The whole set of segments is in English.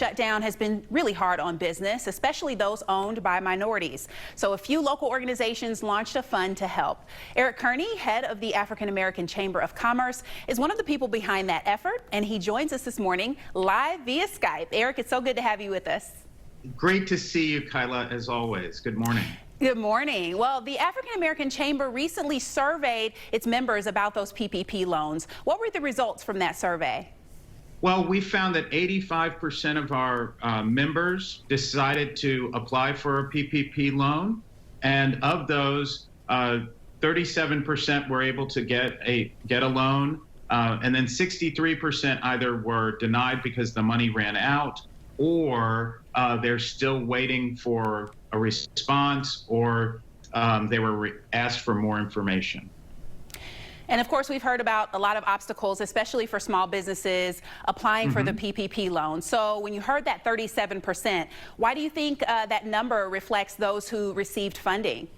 shutdown has been really hard on business, especially those owned by minorities. So a few local organizations launched a fund to help. Eric Kearney, head of the African American Chamber of Commerce, is one of the people behind that effort, and he joins us this morning live via Skype. Eric, it's so good to have you with us. Great to see you, Kyla, as always. Good morning. Good morning. Well, the African American Chamber recently surveyed its members about those PPP loans. What were the results from that survey? Well, we found that 85% of our members decided to apply for a PPP loan, and of those, 37% were able to get a loan, and then 63% either were denied because the money ran out, or they're still waiting for a response, or they were asked for more information. And of course, we've heard about a lot of obstacles, especially for small businesses applying for the PPP loan. So when you heard that 37%, why do you think that number reflects those who received funding?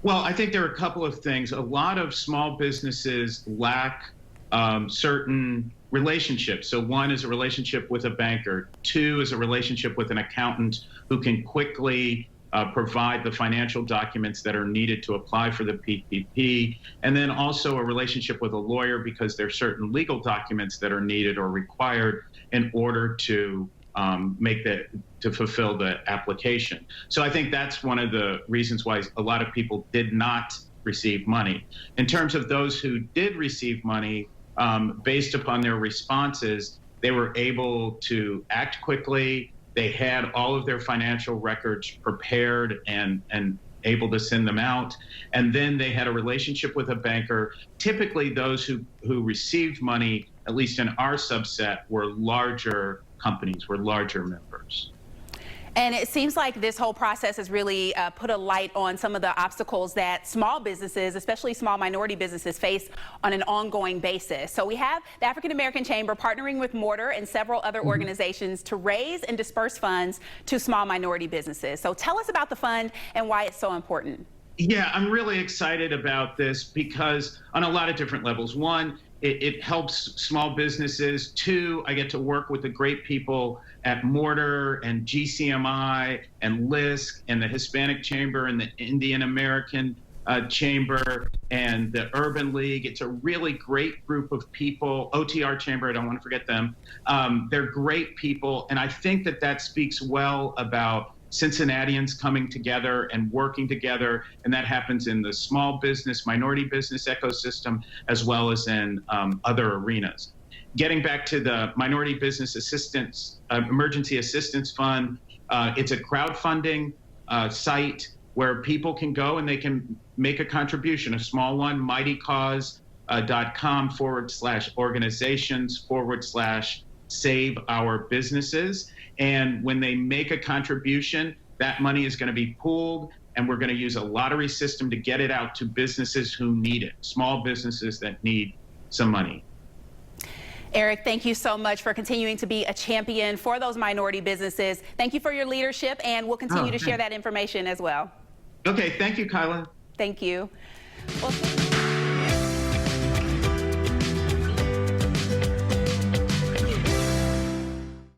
Well, I think there are a couple of things. A lot of small businesses lack certain relationships. So one is a relationship with a banker. Two is a relationship with an accountant who can quickly provide the financial documents that are needed to apply for the PPP. And then also a relationship with a lawyer, because there are certain legal documents that are needed or required in order to fulfill the application. So I think that's one of the reasons why a lot of people did not receive money. In terms of those who did receive money, based upon their responses, they were able to act quickly. They had all of their financial records prepared and able to send them out. And then they had a relationship with a banker. Typically, those who received money, at least in our subset, were larger companies, were larger members. And it seems like this whole process has really put a light on some of the obstacles that small businesses, especially small minority businesses, face on an ongoing basis. So we have the African American Chamber partnering with Mortar and several other organizations to raise and disperse funds to small minority businesses. So tell us about the fund and why it's so important. Yeah, I'm really excited about this because on a lot of different levels. One, it helps small businesses. Two, I get to work with the great people at Mortar and GCMI and LISC and the Hispanic Chamber and the Indian American Chamber and the Urban League. It's a really great group of people. OTR Chamber, I don't want to forget them. They're great people, and I think that speaks well about Cincinnatians coming together and working together, and that happens in the small business, minority business ecosystem, as well as in other arenas. Getting back to the Minority Business Assistance, Emergency Assistance Fund, it's a crowdfunding site where people can go and they can make a contribution, a small one, mightycause.com/organizations/save our businesses. And when they make a contribution, that money is going to be pooled, and we're going to use a lottery system to get it out to businesses who need it, small businesses that need some money. Eric, thank you so much for continuing to be a champion for those minority businesses. Thank you for your leadership, and we'll continue to share that information as well. Okay, thank you, Kyla. Thank you. Well,